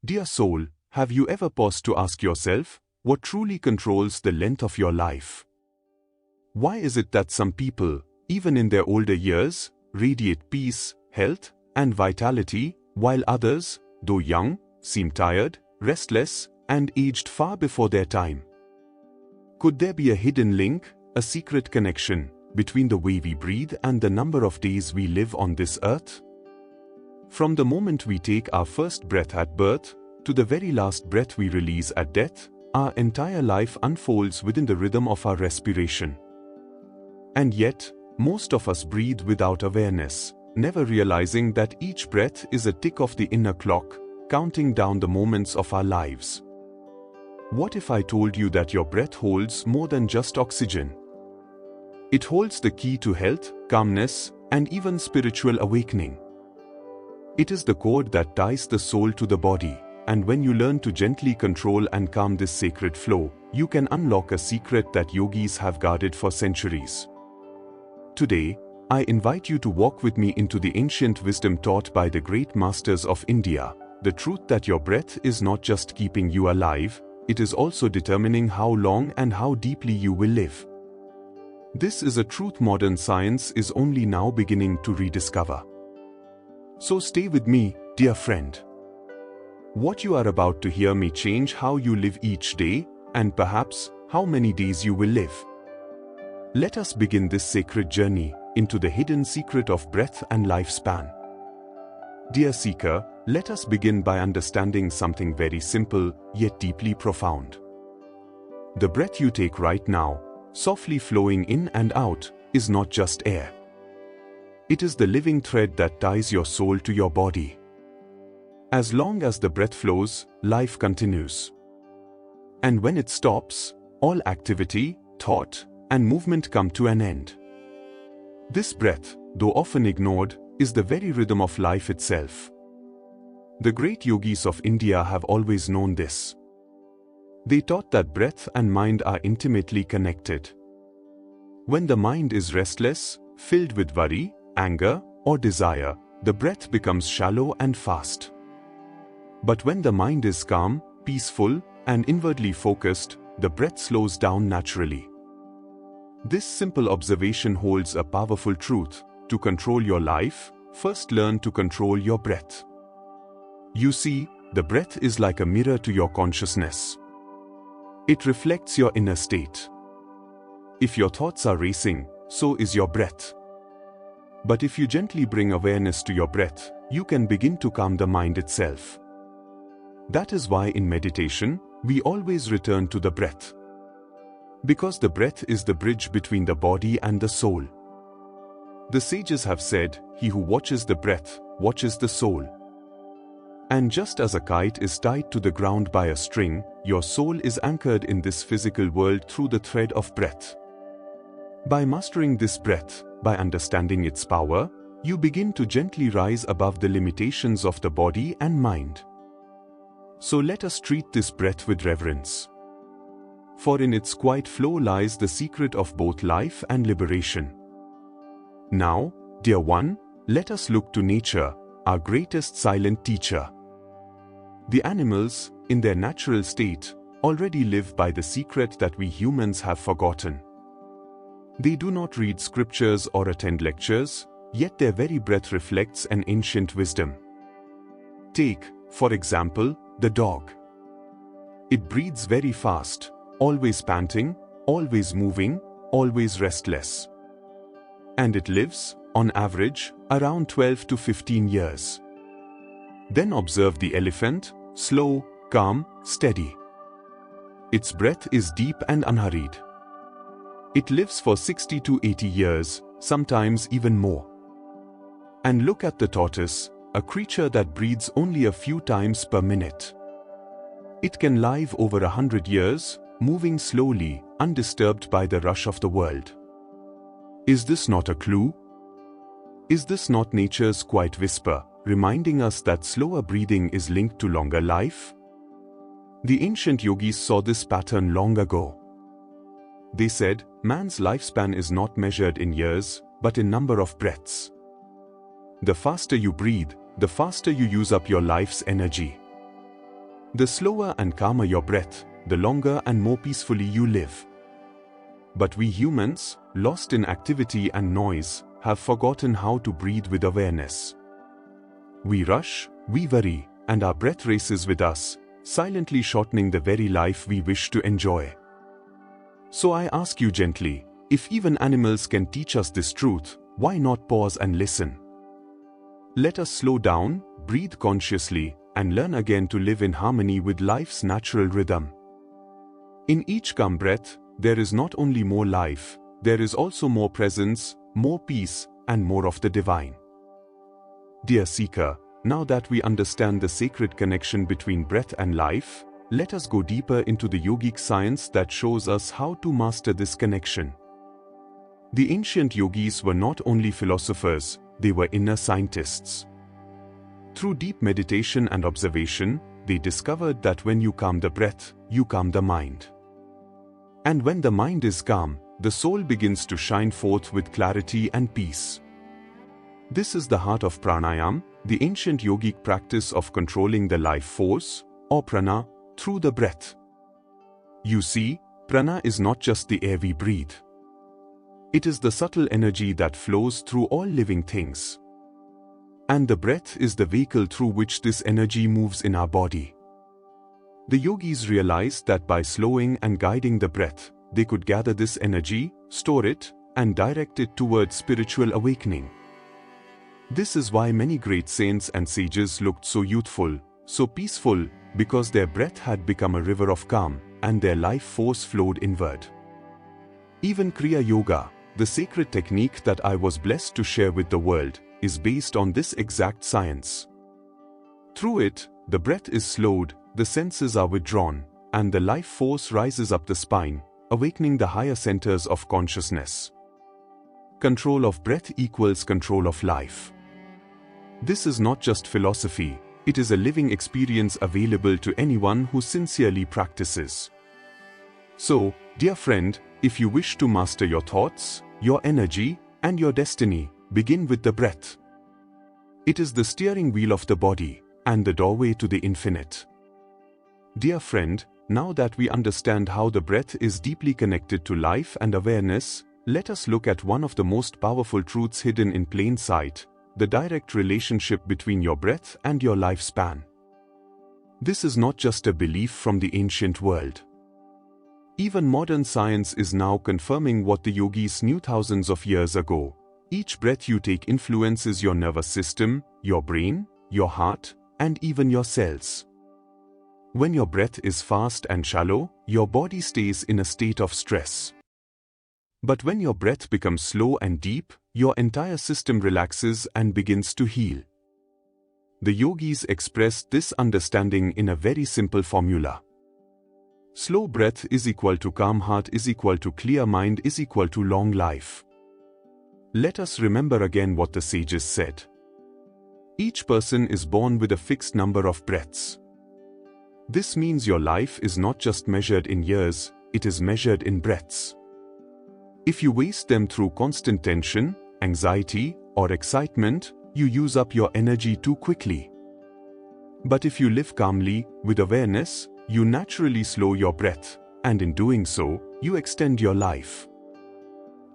Dear soul, have you ever paused to ask yourself, what truly controls the length of your life? Why is it that some people, even in their older years, radiate peace, health, and vitality, while others, though young, seem tired, restless, and aged far before their time? Could there be a hidden link, a secret connection, between the way we breathe and the number of days we live on this earth? From the moment we take our first breath at birth, to the very last breath we release at death, our entire life unfolds within the rhythm of our respiration. And yet, most of us breathe without awareness, never realizing that each breath is a tick of the inner clock, counting down the moments of our lives. What if I told you that your breath holds more than just oxygen? It holds the key to health, calmness, and even spiritual awakening. It is the cord that ties the soul to the body, and when you learn to gently control and calm this sacred flow, you can unlock a secret that yogis have guarded for centuries. Today, I invite you to walk with me into the ancient wisdom taught by the great masters of India, the truth that your breath is not just keeping you alive, it is also determining how long and how deeply you will live. This is a truth modern science is only now beginning to rediscover. So stay with me, dear friend. What you are about to hear may change how you live each day, and perhaps, how many days you will live. Let us begin this sacred journey into the hidden secret of breath and lifespan. Dear seeker, let us begin by understanding something very simple, yet deeply profound. The breath you take right now, softly flowing in and out, is not just air. It is the living thread that ties your soul to your body. As long as the breath flows, life continues. And when it stops, all activity, thought, and movement come to an end. This breath, though often ignored, is the very rhythm of life itself. The great yogis of India have always known this. They taught that breath and mind are intimately connected. When the mind is restless, filled with worry, anger, or desire, the breath becomes shallow and fast. But when the mind is calm, peaceful, and inwardly focused, the breath slows down naturally. This simple observation holds a powerful truth. To control your life, first learn to control your breath. You see, the breath is like a mirror to your consciousness. It reflects your inner state. If your thoughts are racing, so is your breath. But if you gently bring awareness to your breath, you can begin to calm the mind itself. That is why in meditation, we always return to the breath. Because the breath is the bridge between the body and the soul. The sages have said, he who watches the breath, watches the soul. And just as a kite is tied to the ground by a string, your soul is anchored in this physical world through the thread of breath. By mastering this breath, by understanding its power, you begin to gently rise above the limitations of the body and mind. So let us treat this breath with reverence. For in its quiet flow lies the secret of both life and liberation. Now, dear one, let us look to nature, our greatest silent teacher. The animals, in their natural state, already live by the secret that we humans have forgotten. They do not read scriptures or attend lectures, yet their very breath reflects an ancient wisdom. Take, for example, the dog. It breathes very fast, always panting, always moving, always restless. And it lives, on average, around 12 to 15 years. Then observe the elephant, slow, calm, steady. Its breath is deep and unhurried. It lives for 60 to 80 years, sometimes even more. And look at the tortoise, a creature that breathes only a few times per minute. It can live over 100 years, moving slowly, undisturbed by the rush of the world. Is this not a clue? Is this not nature's quiet whisper, reminding us that slower breathing is linked to longer life? The ancient yogis saw this pattern long ago. They said, man's lifespan is not measured in years, but in number of breaths. The faster you breathe, the faster you use up your life's energy. The slower and calmer your breath, the longer and more peacefully you live. But we humans, lost in activity and noise, have forgotten how to breathe with awareness. We rush, we worry, and our breath races with us, silently shortening the very life we wish to enjoy. So I ask you gently, if even animals can teach us this truth, why not pause and listen? Let us slow down, breathe consciously, and learn again to live in harmony with life's natural rhythm. In each calm breath, there is not only more life, there is also more presence, more peace, and more of the divine. Dear seeker, now that we understand the sacred connection between breath and life, let us go deeper into the yogic science that shows us how to master this connection. The ancient yogis were not only philosophers, they were inner scientists. Through deep meditation and observation, they discovered that when you calm the breath, you calm the mind. And when the mind is calm, the soul begins to shine forth with clarity and peace. This is the heart of pranayama, the ancient yogic practice of controlling the life force, or prana, through the breath. You see, prana is not just the air we breathe. It is the subtle energy that flows through all living things. And the breath is the vehicle through which this energy moves in our body. The yogis realized that by slowing and guiding the breath, they could gather this energy, store it, and direct it towards spiritual awakening. This is why many great saints and sages looked so youthful, so peaceful, because their breath had become a river of calm, and their life force flowed inward. Even Kriya Yoga, the sacred technique that I was blessed to share with the world, is based on this exact science. Through it, the breath is slowed, the senses are withdrawn, and the life force rises up the spine, awakening the higher centers of consciousness. Control of breath equals control of life. This is not just philosophy, it is a living experience available to anyone who sincerely practices. So, dear friend, if you wish to master your thoughts, your energy, and your destiny, begin with the breath. It is the steering wheel of the body, and the doorway to the infinite. Dear friend, now that we understand how the breath is deeply connected to life and awareness, let us look at one of the most powerful truths hidden in plain sight, the direct relationship between your breath and your lifespan. This is not just a belief from the ancient world. Even modern science is now confirming what the yogis knew thousands of years ago. Each breath you take influences your nervous system, your brain, your heart, and even your cells. When your breath is fast and shallow, your body stays in a state of stress. But when your breath becomes slow and deep, your entire system relaxes and begins to heal. The yogis expressed this understanding in a very simple formula. Slow breath is equal to calm heart is equal to clear mind is equal to long life. Let us remember again what the sages said. Each person is born with a fixed number of breaths. This means your life is not just measured in years, it is measured in breaths. If you waste them through constant tension, anxiety, or excitement, you use up your energy too quickly. But if you live calmly, with awareness, you naturally slow your breath, and in doing so, you extend your life.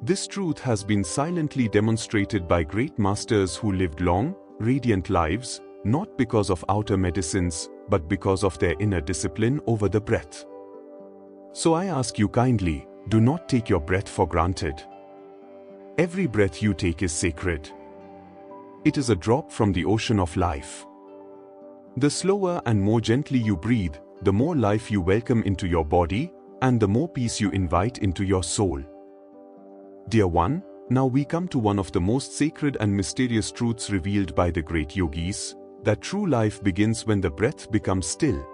This truth has been silently demonstrated by great masters who lived long, radiant lives, not because of outer medicines, but because of their inner discipline over the breath. So I ask you kindly, do not take your breath for granted. Every breath you take is sacred. It is a drop from the ocean of life. The slower and more gently you breathe, the more life you welcome into your body, and the more peace you invite into your soul. Dear one, now we come to one of the most sacred and mysterious truths revealed by the great yogis, that true life begins when the breath becomes still.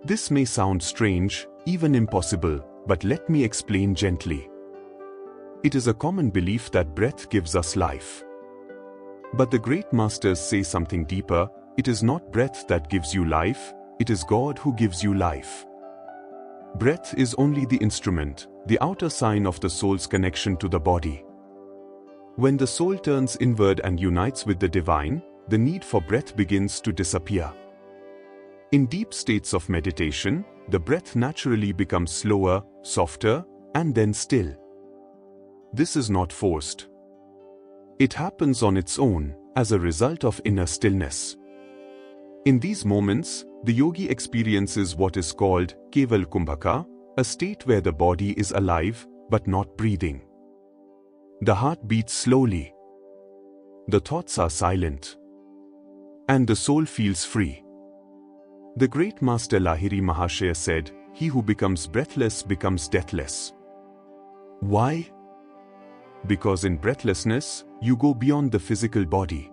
This may sound strange, even impossible, but let me explain gently. It is a common belief that breath gives us life. But the great masters say something deeper. It is not breath that gives you life, it is God who gives you life. Breath is only the instrument, the outer sign of the soul's connection to the body. When the soul turns inward and unites with the divine, the need for breath begins to disappear. In deep states of meditation, the breath naturally becomes slower, softer, and then still. This is not forced. It happens on its own, as a result of inner stillness. In these moments, the yogi experiences what is called Kevala Kumbhaka, a state where the body is alive, but not breathing. The heart beats slowly. The thoughts are silent. And the soul feels free. The great master Lahiri Mahashaya said, "He who becomes breathless becomes deathless." Why? Because in breathlessness, you go beyond the physical body.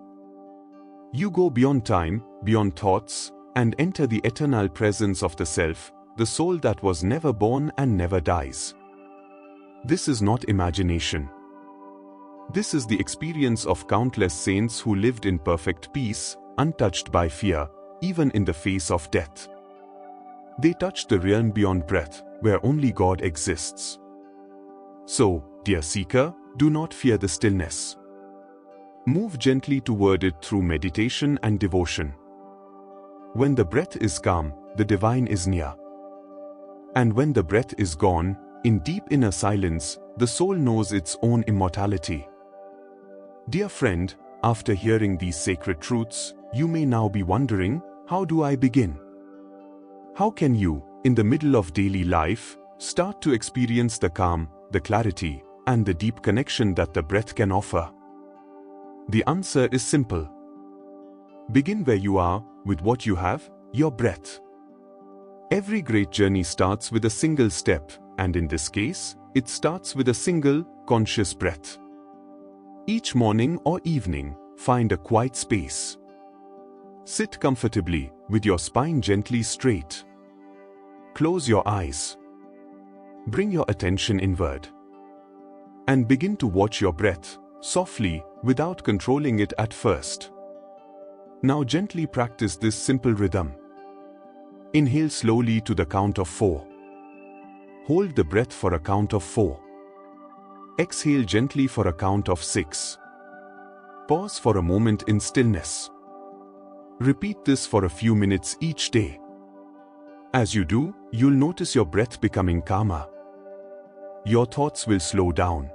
You go beyond time, beyond thoughts, and enter the eternal presence of the self, the soul that was never born and never dies. This is not imagination. This is the experience of countless saints who lived in perfect peace, untouched by fear, even in the face of death. They touched the realm beyond breath, where only God exists. So, dear seeker, do not fear the stillness. Move gently toward it through meditation and devotion. When the breath is calm, the divine is near. And when the breath is gone, in deep inner silence, the soul knows its own immortality. Dear friend, after hearing these sacred truths, you may now be wondering, how do I begin? How can you, in the middle of daily life, start to experience the calm, the clarity, and the deep connection that the breath can offer? The answer is simple. Begin where you are, with what you have, your breath. Every great journey starts with a single step, and in this case, it starts with a single, conscious breath. Each morning or evening, find a quiet space. Sit comfortably, with your spine gently straight. Close your eyes. Bring your attention inward. And begin to watch your breath, softly, without controlling it at first. Now gently practice this simple rhythm. Inhale slowly to the count of 4. Hold the breath for a count of 4. Exhale gently for a count of 6. Pause for a moment in stillness. Repeat this for a few minutes each day. As you do, you'll notice your breath becoming calmer. Your thoughts will slow down.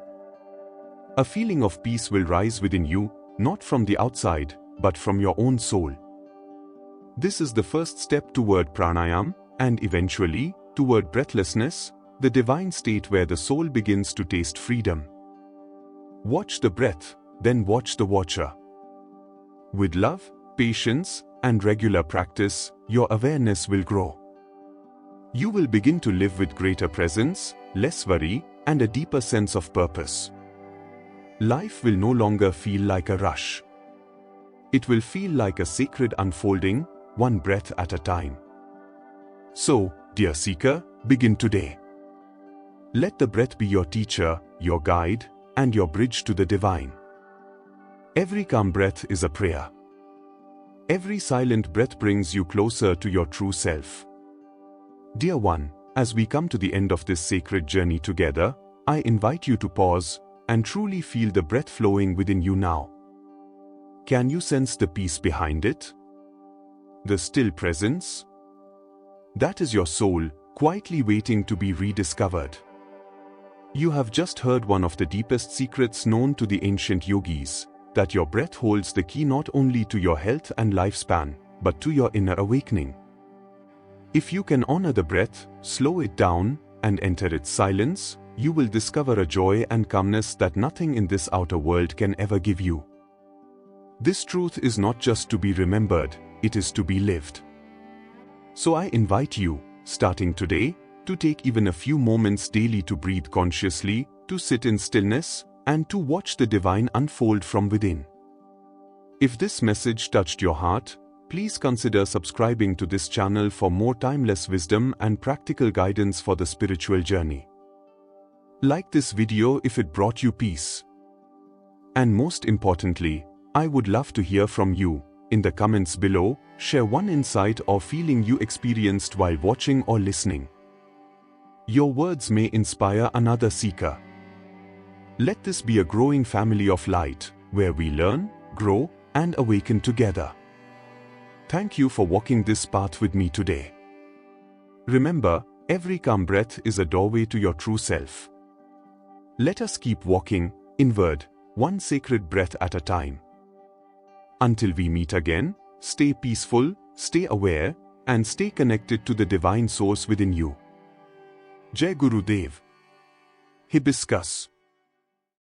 A feeling of peace will rise within you, not from the outside, but from your own soul. This is the first step toward pranayama, and eventually, toward breathlessness, the divine state where the soul begins to taste freedom. Watch the breath, then watch the watcher. With love, patience, and regular practice, your awareness will grow. You will begin to live with greater presence, less worry, and a deeper sense of purpose. Life will no longer feel like a rush. It will feel like a sacred unfolding, one breath at a time. So, dear seeker, begin today. Let the breath be your teacher, your guide, and your bridge to the divine. Every calm breath is a prayer. Every silent breath brings you closer to your true self. Dear one, as we come to the end of this sacred journey together, I invite you to pause and truly feel the breath flowing within you now. Can you sense the peace behind it? The still presence? That is your soul, quietly waiting to be rediscovered. You have just heard one of the deepest secrets known to the ancient yogis, that your breath holds the key not only to your health and lifespan, but to your inner awakening. If you can honor the breath, slow it down, and enter its silence, you will discover a joy and calmness that nothing in this outer world can ever give you. This truth is not just to be remembered, it is to be lived. So I invite you, starting today, to take even a few moments daily to breathe consciously, to sit in stillness, and to watch the divine unfold from within. If this message touched your heart, please consider subscribing to this channel for more timeless wisdom and practical guidance for the spiritual journey. Like this video if it brought you peace. And most importantly, I would love to hear from you. In the comments below, share one insight or feeling you experienced while watching or listening. Your words may inspire another seeker. Let this be a growing family of light, where we learn, grow, and awaken together. Thank you for walking this path with me today. Remember, every calm breath is a doorway to your true self. Let us keep walking inward, one sacred breath at a time. Until we meet again, stay peaceful, stay aware, and stay connected to the divine source within you. Jai Guru Dev. Hibiscus.